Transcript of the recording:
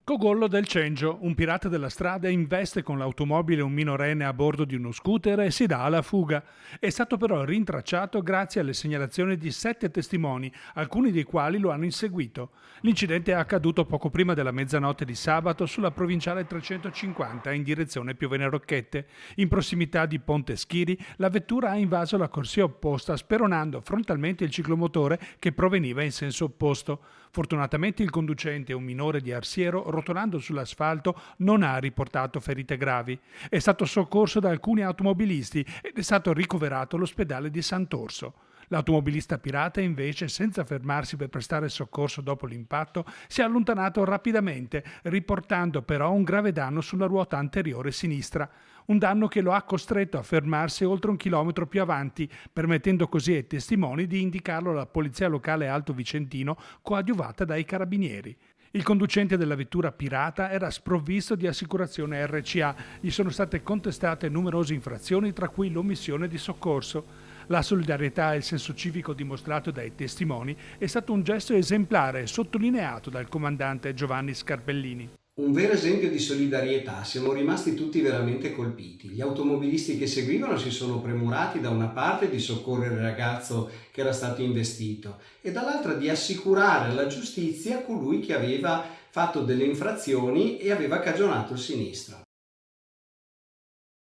Cogollo del Cengio, un pirata della strada investe con l'automobile un minorenne a bordo di uno scooter e si dà alla fuga. È stato però rintracciato grazie alle segnalazioni di 7 testimoni, alcuni dei quali lo hanno inseguito. L'incidente è accaduto poco prima della mezzanotte di sabato sulla provinciale 350 in direzione Piovene Rocchette. In prossimità di Ponte Schiri, la vettura ha invaso la corsia opposta, speronando frontalmente il ciclomotore che proveniva in senso opposto. Fortunatamente il conducente, un minore di Arsiero, rotolando sull'asfalto, non ha riportato ferite gravi. È stato soccorso da alcuni automobilisti ed è stato ricoverato all'ospedale di Sant'Orso. L'automobilista pirata invece, senza fermarsi per prestare soccorso dopo l'impatto, si è allontanato rapidamente, riportando però un grave danno sulla ruota anteriore sinistra. Un danno che lo ha costretto a fermarsi oltre un chilometro più avanti, permettendo così ai testimoni di indicarlo alla polizia locale Alto Vicentino, coadiuvata dai carabinieri. Il conducente della vettura pirata era sprovvisto di assicurazione RCA, gli sono state contestate numerose infrazioni, tra cui l'omissione di soccorso. La solidarietà e il senso civico dimostrato dai testimoni è stato un gesto esemplare, sottolineato dal comandante Giovanni Scarpellini. Un vero esempio di solidarietà, siamo rimasti tutti veramente colpiti. Gli automobilisti che seguivano si sono premurati da una parte di soccorrere il ragazzo che era stato investito e dall'altra di assicurare alla giustizia colui che aveva fatto delle infrazioni e aveva cagionato il sinistro.